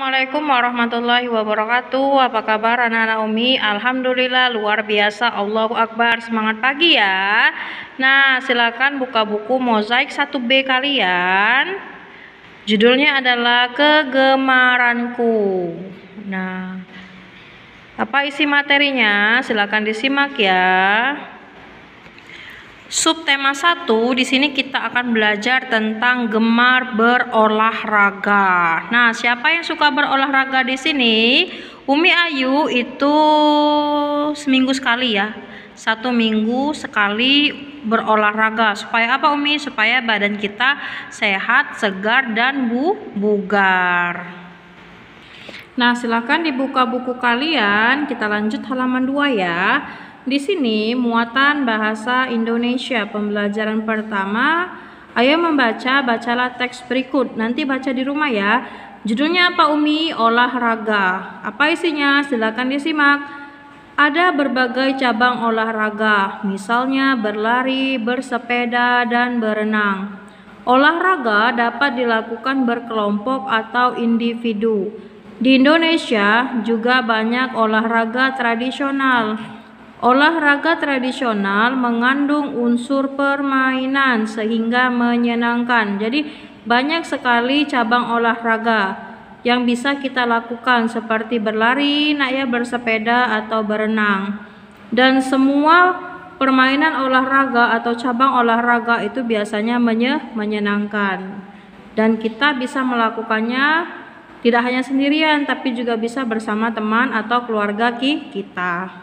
Assalamualaikum warahmatullahi wabarakatuh. Apa kabar anak-anak Umi? Alhamdulillah luar biasa. Allahu Akbar. Semangat pagi ya. Nah, silakan buka buku mozaik 1B kalian. Judulnya adalah Kegemaranku. Nah, apa isi materinya? Silakan disimak ya. Subtema 1 di sini kita akan belajar tentang gemar berolahraga. Nah, siapa yang suka berolahraga di sini? Umi Ayu itu seminggu sekali ya. 1 minggu sekali berolahraga. Supaya apa Umi? Supaya badan kita sehat, segar dan bugar. Nah, silakan dibuka buku kalian. Kita lanjut halaman 2 ya. Di sini muatan bahasa Indonesia pembelajaran pertama. Ayo membaca, bacalah teks berikut. Nanti baca di rumah ya. Judulnya apa Umi? Olahraga. Apa isinya? Silakan disimak. Ada berbagai cabang olahraga, misalnya berlari, bersepeda, dan berenang. Olahraga dapat dilakukan berkelompok atau individu. Di Indonesia juga banyak olahraga tradisional. Olahraga tradisional mengandung unsur permainan sehingga menyenangkan. Jadi banyak sekali cabang olahraga yang bisa kita lakukan seperti berlari, bersepeda atau berenang. Dan semua permainan olahraga atau cabang olahraga itu biasanya menyenangkan. Dan kita bisa melakukannya tidak hanya sendirian tapi juga bisa bersama teman atau keluarga kita.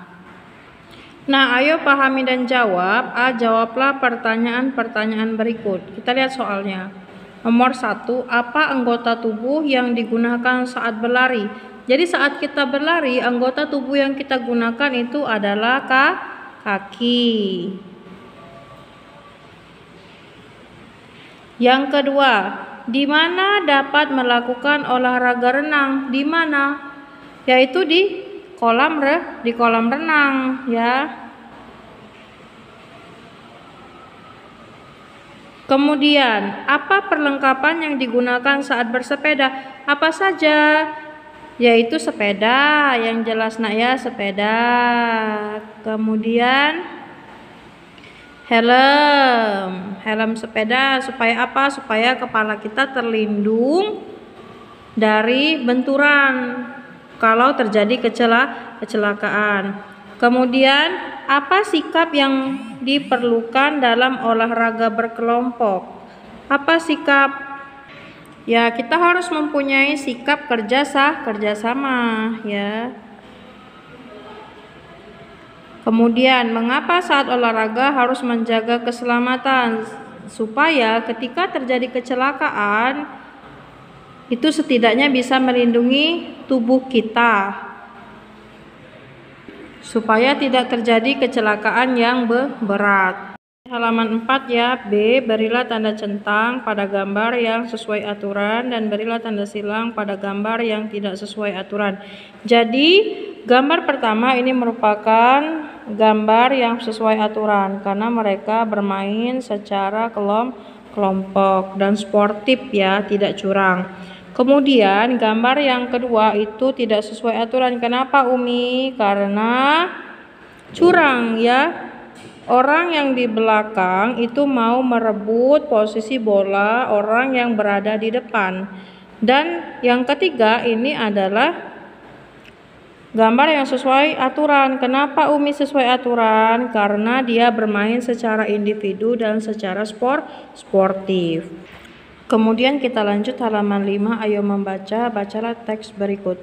Nah, ayo pahami dan jawab. Jawablah pertanyaan-pertanyaan berikut. Kita lihat soalnya. Nomor 1, apa anggota tubuh yang digunakan saat berlari? Jadi saat kita berlari, anggota tubuh yang kita gunakan itu adalah kaki. Yang kedua, di mana dapat melakukan olahraga renang? Di mana? Yaitu di kolam renang ya. Kemudian, apa perlengkapan yang digunakan saat bersepeda? Apa saja? Yaitu sepeda, yang jelas ya, sepeda. Kemudian helm sepeda. Supaya apa? Supaya kepala kita terlindung dari benturan kalau terjadi kecelakaan. Kemudian, apa sikap yang diperlukan dalam olahraga berkelompok? Apa sikap? Ya, kita harus mempunyai sikap kerjasama ya. Kemudian, mengapa saat olahraga harus menjaga keselamatan? Supaya ketika terjadi kecelakaan itu setidaknya bisa melindungi tubuh kita supaya tidak terjadi kecelakaan yang berat. Halaman 4 ya. B. Berilah tanda centang pada gambar yang sesuai aturan dan berilah tanda silang pada gambar yang tidak sesuai aturan. Jadi gambar pertama ini merupakan gambar yang sesuai aturan karena mereka bermain secara kelompok dan sportif ya, tidak curang. Kemudian gambar yang kedua itu tidak sesuai aturan. Kenapa Umi? Karena curang ya. Orang yang di belakang itu mau merebut posisi bola orang yang berada di depan. Dan yang ketiga ini adalah gambar yang sesuai aturan. Kenapa Umi sesuai aturan? Karena dia bermain secara individu dan secara sportif. Kemudian kita lanjut halaman 5. Ayo membaca, bacalah teks berikut.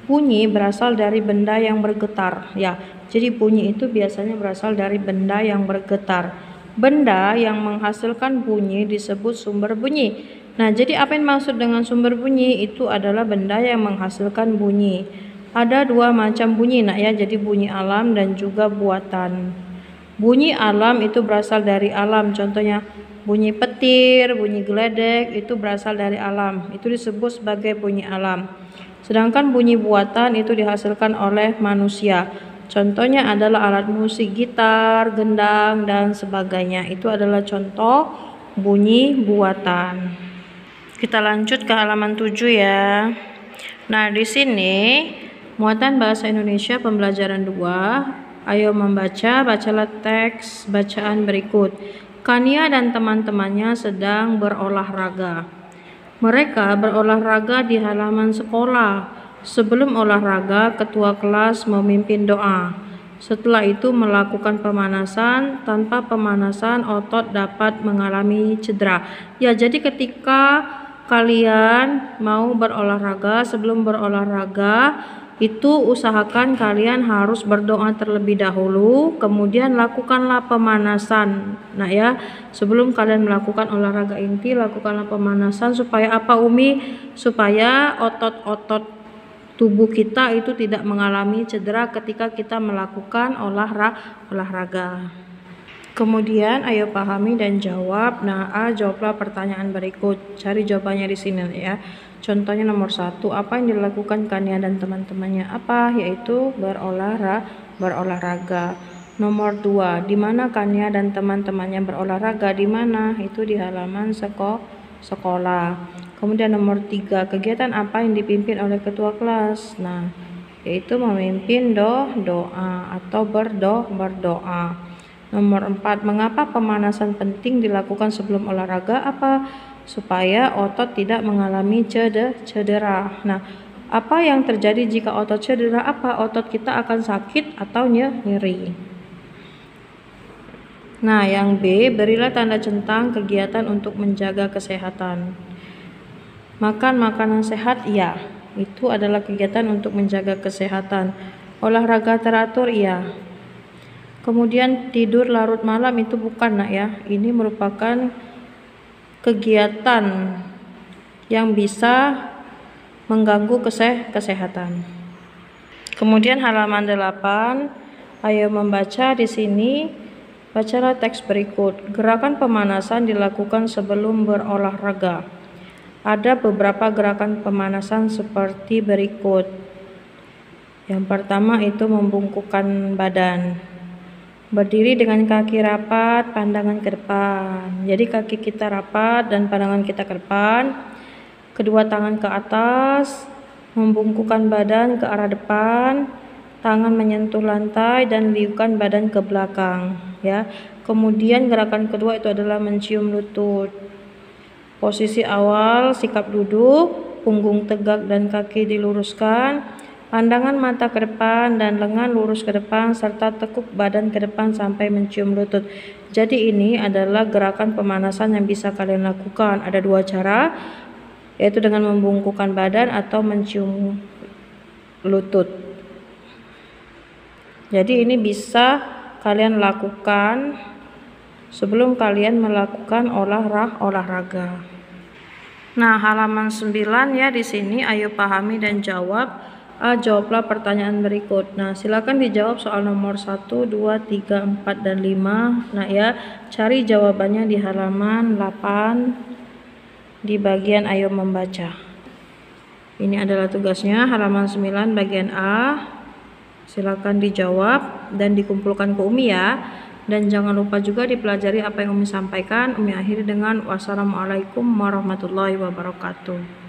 Bunyi berasal dari benda yang bergetar. Ya, jadi bunyi itu biasanya berasal dari benda yang bergetar. Benda yang menghasilkan bunyi disebut sumber bunyi. Nah, jadi apa yang maksud dengan sumber bunyi? Itu adalah benda yang menghasilkan bunyi. Ada 2 macam bunyi ya, jadi bunyi alam dan juga buatan. Bunyi alam itu berasal dari alam, contohnya bunyi petir, bunyi geledek itu berasal dari alam. Itu disebut sebagai bunyi alam. Sedangkan bunyi buatan itu dihasilkan oleh manusia. Contohnya adalah alat musik, gitar, gendang, dan sebagainya. Itu adalah contoh bunyi buatan. Kita lanjut ke halaman 7 ya. Nah, di sini muatan bahasa Indonesia pembelajaran 2. Ayo membaca, bacalah teks bacaan berikut. Kania dan teman-temannya sedang berolahraga. Mereka berolahraga di halaman sekolah. Sebelum olahraga, ketua kelas memimpin doa. Setelah itu melakukan pemanasan. Tanpa pemanasan, otot dapat mengalami cedera. Ya, jadi ketika kalian mau berolahraga, sebelum berolahraga itu usahakan kalian harus berdoa terlebih dahulu, kemudian lakukanlah pemanasan. Nah ya, sebelum kalian melakukan olahraga inti, lakukanlah pemanasan supaya apa Umi? Supaya otot-otot tubuh kita itu tidak mengalami cedera ketika kita melakukan olahraga. Kemudian ayo pahami dan jawab. Nah, A, jawablah pertanyaan berikut. Cari jawabannya di sini ya. Contohnya nomor 1, apa yang dilakukan Kania dan teman-temannya? Apa? Yaitu berolahraga. Nomor 2, di mana Kania dan teman-temannya berolahraga? Di mana? Itu di halaman sekolah. Kemudian nomor 3, kegiatan apa yang dipimpin oleh ketua kelas? Nah, yaitu memimpin doa atau berdoa. Nomor 4, mengapa pemanasan penting dilakukan sebelum olahraga? Apa? Supaya otot tidak mengalami cedera. Nah, apa yang terjadi jika otot cedera? Apa? Otot kita akan sakit atau nyeri. Nah, yang B, berilah tanda centang kegiatan untuk menjaga kesehatan. Makan makanan sehat, ya. Itu adalah kegiatan untuk menjaga kesehatan. Olahraga teratur, ya. Kemudian tidur larut malam itu bukan, Nak ya. Ini merupakan kegiatan yang bisa mengganggu kesehatan. Kemudian halaman 8, ayo membaca di sini. Bacalah teks berikut. Gerakan pemanasan dilakukan sebelum berolahraga. Ada beberapa gerakan pemanasan seperti berikut. Yang pertama itu membungkukkan badan. Berdiri dengan kaki rapat, pandangan ke depan. Jadi kaki kita rapat dan pandangan kita ke depan. Kedua tangan ke atas, membungkukkan badan ke arah depan, tangan menyentuh lantai dan liukan badan ke belakang, ya. Kemudian gerakan kedua itu adalah mencium lutut. Posisi awal, sikap duduk, punggung tegak dan kaki diluruskan. Pandangan mata ke depan dan lengan lurus ke depan serta tekuk badan ke depan sampai mencium lutut. Jadi ini adalah gerakan pemanasan yang bisa kalian lakukan. Ada 2 cara, yaitu dengan membungkukkan badan atau mencium lutut. Jadi ini bisa kalian lakukan sebelum kalian melakukan olahraga. Nah, halaman 9 ya di sini, ayo pahami dan jawab. A, jawablah pertanyaan berikut. Nah, silakan dijawab soal nomor 1, 2, 3, 4, dan 5. Nah ya, cari jawabannya di halaman 8 di bagian ayo membaca. Ini adalah tugasnya, halaman 9 bagian A. Silakan dijawab dan dikumpulkan ke Umi ya. Dan jangan lupa juga dipelajari apa yang Umi sampaikan. Umi akhiri dengan wassalamualaikum warahmatullahi wabarakatuh.